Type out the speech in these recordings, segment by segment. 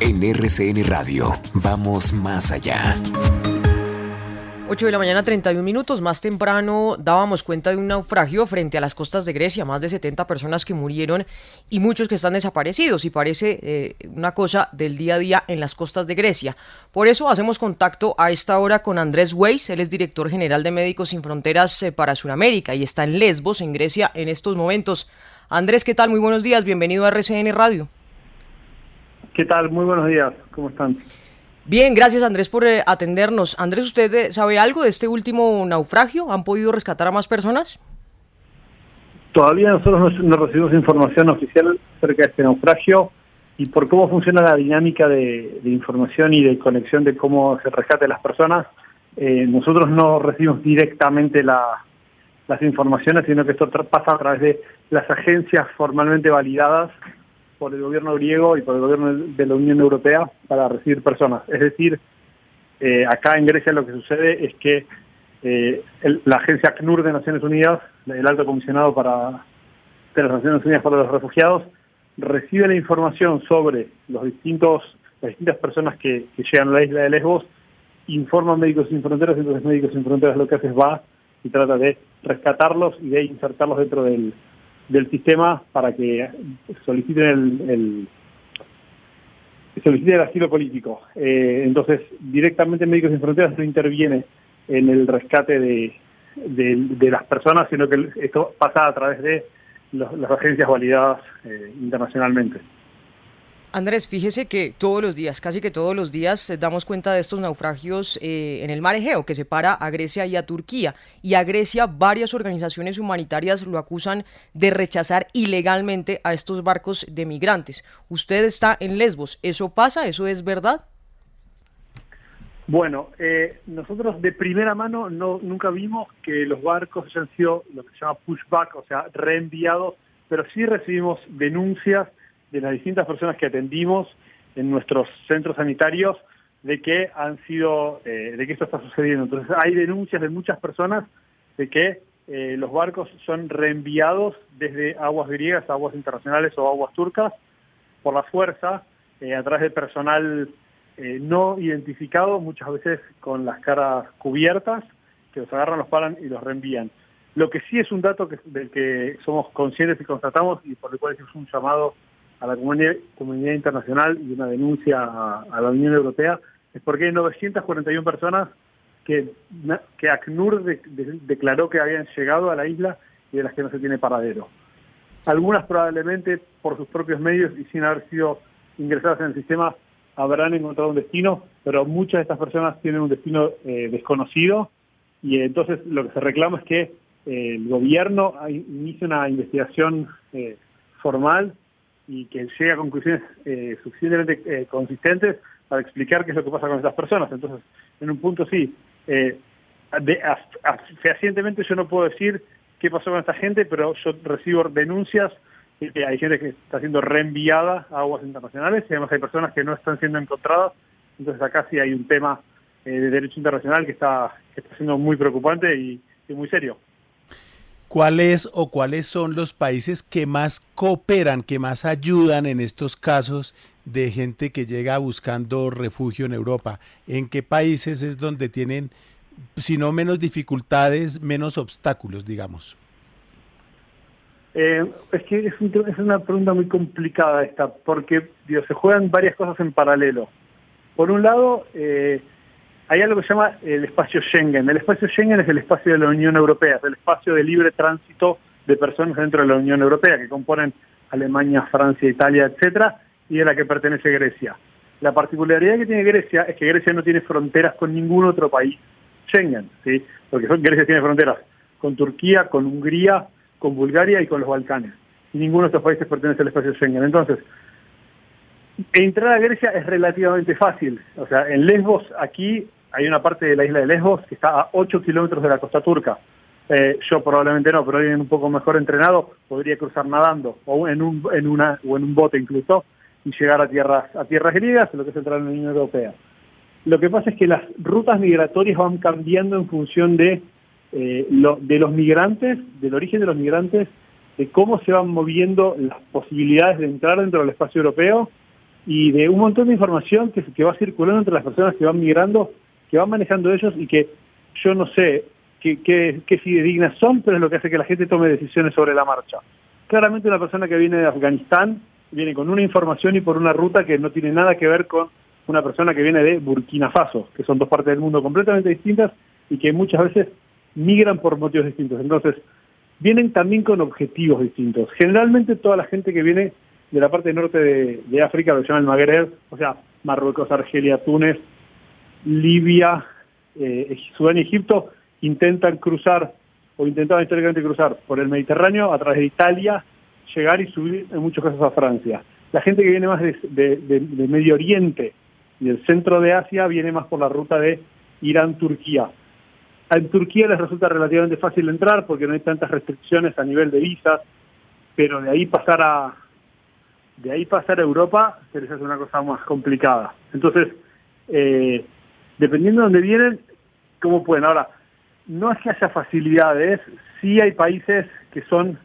En RCN Radio, vamos más allá. 8 de la mañana, 31 minutos. Más temprano dábamos cuenta de un naufragio frente a las costas de Grecia. Más de 70 personas que murieron y muchos que están desaparecidos. Y parece una cosa del día a día en las costas de Grecia. Por eso hacemos contacto a esta hora con Andrés Weiss. Él es director general de Médicos Sin Fronteras para Sudamérica y está en Lesbos, en Grecia, en estos momentos. Andrés, ¿qué tal? Muy buenos días. Bienvenido a RCN Radio. ¿Qué tal? Muy buenos días. ¿Cómo están? Bien, gracias Andrés por atendernos. Andrés, ¿usted sabe algo de este último naufragio? ¿Han podido rescatar a más personas? Todavía nosotros no recibimos información oficial acerca de este naufragio y por cómo funciona la dinámica de información y de conexión de cómo se rescate a las personas. Nosotros no recibimos directamente las informaciones, sino que esto pasa a través de las agencias formalmente validadas por el gobierno griego y por el gobierno de la Unión Europea para recibir personas. Es decir, acá en Grecia lo que sucede es que la agencia ACNUR de Naciones Unidas, el alto comisionado de las Naciones Unidas para los Refugiados, recibe la información sobre las distintas personas que llegan a la isla de Lesbos, informa a Médicos Sin Fronteras, entonces Médicos Sin Fronteras lo que hace es va y trata de rescatarlos y de insertarlos dentro del sistema para que soliciten el asilo político. Entonces, directamente Médicos Sin Fronteras no interviene en el rescate de las personas, sino que esto pasa a través de las agencias validadas internacionalmente. Andrés, fíjese que todos los días, casi que todos los días, damos cuenta de estos naufragios en el mar Egeo, que separa a Grecia y a Turquía. Y a Grecia varias organizaciones humanitarias lo acusan de rechazar ilegalmente a estos barcos de migrantes. Usted está en Lesbos, ¿eso pasa? ¿Eso es verdad? Bueno, nosotros de primera mano nunca vimos que los barcos hayan sido lo que se llama pushback, o sea, reenviados, pero sí recibimos denuncias de las distintas personas que atendimos en nuestros centros sanitarios de que de que esto está sucediendo. Entonces hay denuncias de muchas personas de que los barcos son reenviados desde aguas griegas a aguas internacionales o aguas turcas por la fuerza, a través de personal no identificado, muchas veces con las caras cubiertas, que los agarran, los paran y los reenvían. Lo que sí es un dato del que somos conscientes y constatamos y por el cual es un llamado a la comunidad internacional y una denuncia a la Unión Europea, es porque hay 941 personas que ACNUR declaró que habían llegado a la isla y de las que no se tiene paradero. Algunas probablemente por sus propios medios y sin haber sido ingresadas en el sistema habrán encontrado un destino, pero muchas de estas personas tienen un destino desconocido y entonces lo que se reclama es que el gobierno inicie una investigación formal y que llegue a conclusiones suficientemente consistentes para explicar qué es lo que pasa con estas personas. Entonces, en un punto sí, fehacientemente yo no puedo decir qué pasó con esta gente, pero yo recibo denuncias de que hay gente que está siendo reenviada a aguas internacionales y además hay personas que no están siendo encontradas. Entonces acá sí hay un tema de derecho internacional que está siendo muy preocupante y muy serio. ¿Cuáles son los países que más cooperan, que más ayudan en estos casos de gente que llega buscando refugio en Europa? ¿En qué países es donde tienen, si no menos dificultades, menos obstáculos, digamos? Es que es una pregunta muy complicada esta, porque se juegan varias cosas en paralelo. Por un lado, hay algo que se llama el espacio Schengen. El espacio Schengen es el espacio de la Unión Europea, es el espacio de libre tránsito de personas dentro de la Unión Europea, que componen Alemania, Francia, Italia, etcétera, y a la que pertenece Grecia. La particularidad que tiene Grecia es que Grecia no tiene fronteras con ningún otro país Schengen, ¿sí? Porque Grecia tiene fronteras con Turquía, con Hungría, con Bulgaria y con los Balcanes. Y ninguno de estos países pertenece al espacio Schengen. Entonces, entrar a Grecia es relativamente fácil. O sea, en Lesbos, aquí hay una parte de la isla de Lesbos que está a 8 kilómetros de la costa turca. Yo probablemente no, pero alguien un poco mejor entrenado podría cruzar nadando o en un bote incluso y llegar a tierras griegas, lo que es entrar en la Unión Europea. Lo que pasa es que las rutas migratorias van cambiando en función de los migrantes, del origen de los migrantes, de cómo se van moviendo las posibilidades de entrar dentro del espacio europeo y de un montón de información que va circulando entre las personas que van migrando, que van manejando ellos y que yo no sé qué fidedignas son, pero es lo que hace que la gente tome decisiones sobre la marcha. Claramente una persona que viene de Afganistán viene con una información y por una ruta que no tiene nada que ver con una persona que viene de Burkina Faso, que son dos partes del mundo completamente distintas y que muchas veces migran por motivos distintos. Entonces, vienen también con objetivos distintos. Generalmente toda la gente que viene de la parte norte de África, lo que se llama el Magreb, o sea, Marruecos, Argelia, Túnez, Libia, Sudán y Egipto, intentan cruzar, o intentaban históricamente cruzar por el Mediterráneo a través de Italia, llegar y subir en muchos casos a Francia. La gente que viene más de Medio Oriente y del centro de Asia viene más por la ruta de Irán-Turquía. En Turquía les resulta relativamente fácil entrar porque no hay tantas restricciones a nivel de visas, pero de ahí pasar a Europa se les hace una cosa más complicada. Entonces, dependiendo de dónde vienen, ¿cómo pueden? Ahora, no es que haya facilidades, sí hay países que son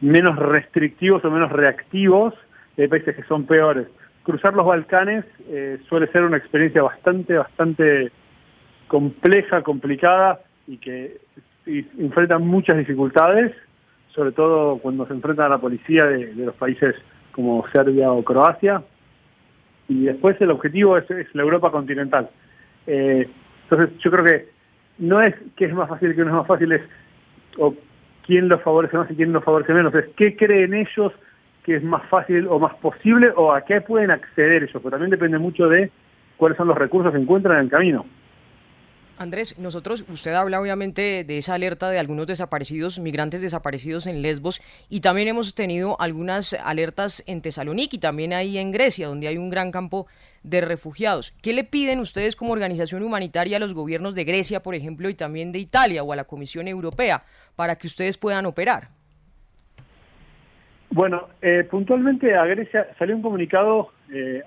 menos restrictivos o menos reactivos, y hay países que son peores. Cruzar los Balcanes suele ser una experiencia bastante compleja, complicada y que enfrentan muchas dificultades, sobre todo cuando se enfrentan a la policía de los países como Serbia o Croacia. Y después el objetivo es la Europa continental. Entonces yo creo que no es que es más fácil que no es más fácil, es o quién los favorece más y quién los favorece menos, es qué creen ellos que es más fácil o más posible o a qué pueden acceder ellos, pero también depende mucho de cuáles son los recursos que encuentran en el camino. Andrés, usted habla obviamente de esa alerta de algunos desaparecidos, migrantes desaparecidos en Lesbos, y también hemos tenido algunas alertas en Tesaloniki, también ahí en Grecia, donde hay un gran campo de refugiados. ¿Qué le piden ustedes como organización humanitaria a los gobiernos de Grecia, por ejemplo, y también de Italia o a la Comisión Europea para que ustedes puedan operar? Bueno, puntualmente a Grecia salió un comunicado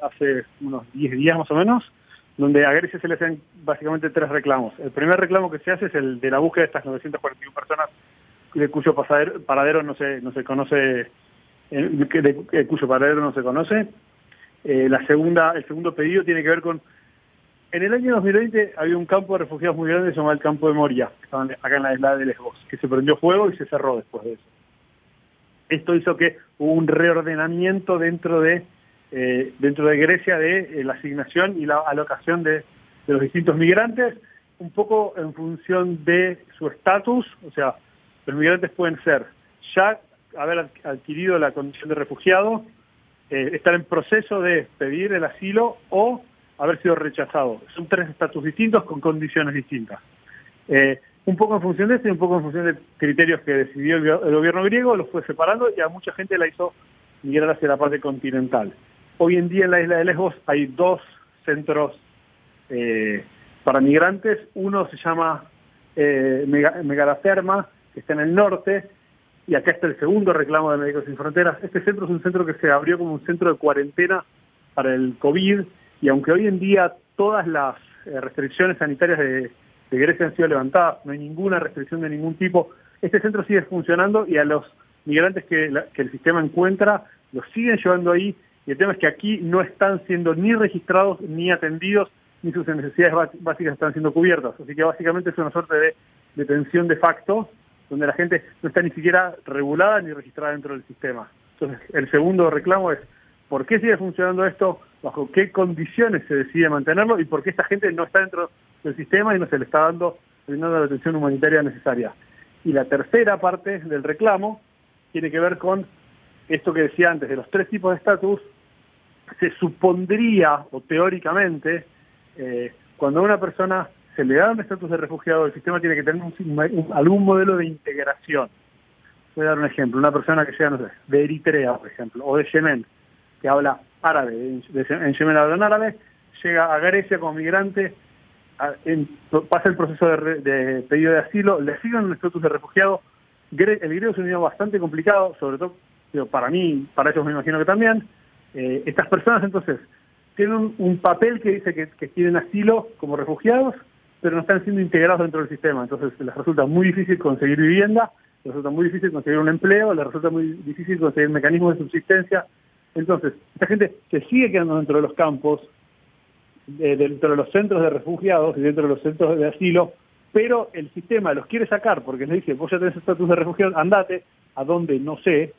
hace unos 10 días más o menos, donde a Grecia se le hacen básicamente 3 reclamos. El primer reclamo que se hace es el de la búsqueda de estas 941 personas de cuyo paradero no se conoce, cuyo paradero no se conoce. El segundo pedido tiene que ver con, en el año 2020 había un campo de refugiados muy grande llamado el campo de Moria, que estaban acá en la isla de Lesbos, que se prendió fuego y se cerró después de eso. Esto hizo que hubo un reordenamiento dentro de Grecia de la asignación y la alocación de los distintos migrantes, un poco en función de su estatus. O sea, los migrantes pueden ser ya haber adquirido la condición de refugiado, estar en proceso de pedir el asilo o haber sido rechazado. Son 3 estatus distintos con condiciones distintas. Un poco en función de esto y un poco en función de criterios que decidió el gobierno griego, los fue separando y a mucha gente la hizo migrar hacia la parte continental. Hoy en día en la isla de Lesbos hay 2 centros para migrantes. Uno se llama Megalaterma, que está en el norte, y acá está el segundo reclamo de Médicos Sin Fronteras. Este centro es un centro que se abrió como un centro de cuarentena para el COVID, y aunque hoy en día todas las restricciones sanitarias de Grecia han sido levantadas, no hay ninguna restricción de ningún tipo, este centro sigue funcionando y a los migrantes que el sistema encuentra los siguen llevando ahí. Y el tema es que aquí no están siendo ni registrados ni atendidos, ni sus necesidades básicas están siendo cubiertas. Así que básicamente es una suerte de detención de facto, donde la gente no está ni siquiera regulada ni registrada dentro del sistema. Entonces, el segundo reclamo es, ¿por qué sigue funcionando esto? ¿Bajo qué condiciones se decide mantenerlo? ¿Y por qué esta gente no está dentro del sistema y no se le está brindando la atención humanitaria necesaria? Y la tercera parte del reclamo tiene que ver con esto que decía antes, de los 3 tipos de estatus. Se supondría, o teóricamente, cuando a una persona se le da un estatus de refugiado, el sistema tiene que tener algún modelo de integración. Voy a dar un ejemplo, una persona que llega, no sé, de Eritrea, por ejemplo, o de Yemen, que habla árabe, en Yemen hablan árabe, llega a Grecia como migrante, pasa el proceso de pedido de asilo, le asignan un estatus de refugiado. El griego es un idioma bastante complicado, sobre todo para mí, para ellos me imagino que también. Estas personas entonces tienen un papel que dice que tienen asilo como refugiados, pero no están siendo integrados dentro del sistema. Entonces les resulta muy difícil conseguir vivienda, les resulta muy difícil conseguir un empleo, les resulta muy difícil conseguir mecanismos de subsistencia. Entonces, esta gente se sigue quedando dentro de los campos, dentro de los centros de refugiados y dentro de los centros de asilo, pero el sistema los quiere sacar porque les dice, vos ya tenés estatus de refugiado, andate, a donde no sé.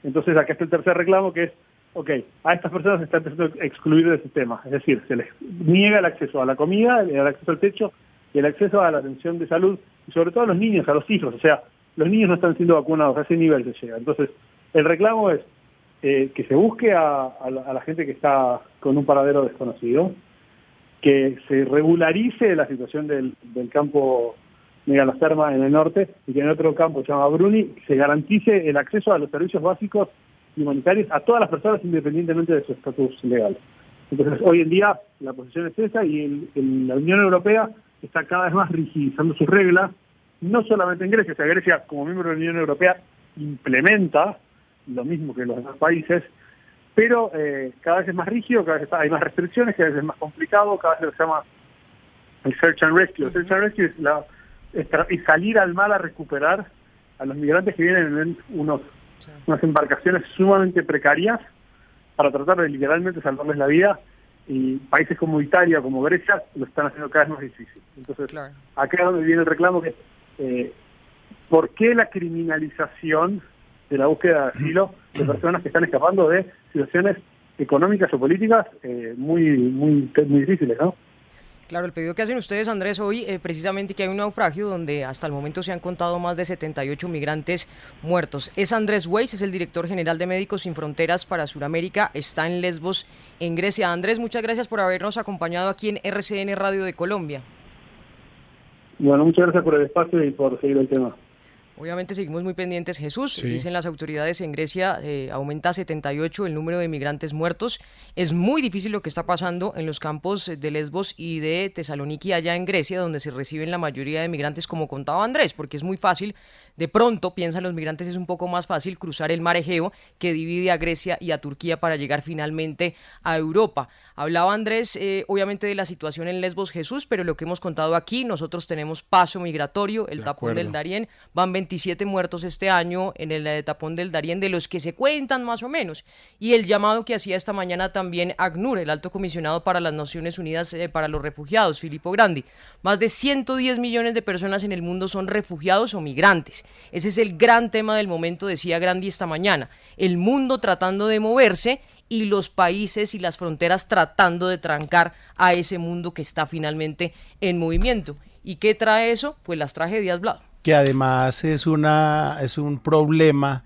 Entonces acá está el tercer reclamo, que es, ok, a estas personas se está empezando a excluir del sistema, es decir, se les niega el acceso a la comida, el acceso al techo y el acceso a la atención de salud, y sobre todo a los niños, a los hijos, o sea, los niños no están siendo vacunados, a ese nivel se llega. Entonces, el reclamo es que se busque a la gente que está con un paradero desconocido, que se regularice la situación del campo Megalosterma en el norte y que en otro campo, se llama Bruni, se garantice el acceso a los servicios básicos y humanitarios a todas las personas independientemente de su estatus legal. Entonces, hoy en día la posición es esa y la Unión Europea está cada vez más rigidizando sus reglas, no solamente en Grecia, o sea, Grecia como miembro de la Unión Europea implementa lo mismo que los demás países, pero cada vez es más rígido, cada vez hay más restricciones, cada vez es más complicado, cada vez se llama el Search and Rescue. El Search and Rescue es salir al mar a recuperar a los migrantes que vienen en unas embarcaciones sumamente precarias para tratar de literalmente salvarles la vida, y países como Italia, como Grecia, lo están haciendo cada vez más difícil. Entonces, acá es donde viene el reclamo, que ¿por qué la criminalización de la búsqueda de asilo de personas que están escapando de situaciones económicas o políticas muy difíciles, ¿no? Claro, el pedido que hacen ustedes, Andrés, hoy precisamente que hay un naufragio donde hasta el momento se han contado más de 78 migrantes muertos. Es Andrés Weiss, es el director general de Médicos Sin Fronteras para Sudamérica, está en Lesbos, en Grecia. Andrés, muchas gracias por habernos acompañado aquí en RCN Radio de Colombia. Bueno, muchas gracias por el espacio y por seguir el tema. Obviamente seguimos muy pendientes, Jesús. Sí. Dicen las autoridades en Grecia, aumenta a 78 el número de migrantes muertos. Es muy difícil lo que está pasando en los campos de Lesbos y de Tesaloniki allá en Grecia, donde se reciben la mayoría de migrantes, como contaba Andrés, porque es muy fácil. De pronto, piensan los migrantes, es un poco más fácil cruzar el mar Egeo, que divide a Grecia y a Turquía para llegar finalmente a Europa. Hablaba Andrés, obviamente, de la situación en Lesbos, Jesús, pero lo que hemos contado aquí, nosotros tenemos paso migratorio, el tapón del Darién, van 27 muertos este año en el tapón del Darién, de los que se cuentan más o menos. Y el llamado que hacía esta mañana también ACNUR, el alto comisionado para las Naciones Unidas para los Refugiados, Filippo Grandi. Más de 110 millones de personas en el mundo son refugiados o migrantes. Ese es el gran tema del momento, decía Grandi esta mañana. El mundo tratando de moverse y los países y las fronteras tratando de trancar a ese mundo que está finalmente en movimiento. ¿Y qué trae eso? Pues las tragedias, Vlad. Que además es un problema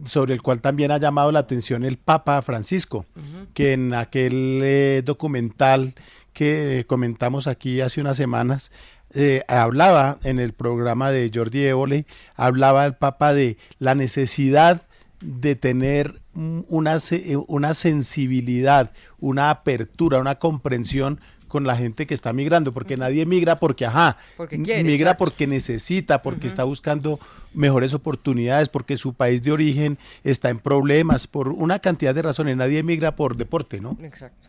sobre el cual también ha llamado la atención el Papa Francisco, que en aquel documental que comentamos aquí hace unas semanas, hablaba en el programa de Jordi Évole, hablaba el Papa de la necesidad de tener una sensibilidad, una apertura, una comprensión con la gente que está migrando, porque nadie migra porque quiere, migra, exacto, porque necesita, porque está buscando mejores oportunidades, porque su país de origen está en problemas, por una cantidad de razones. Nadie migra por deporte, ¿no? Exacto.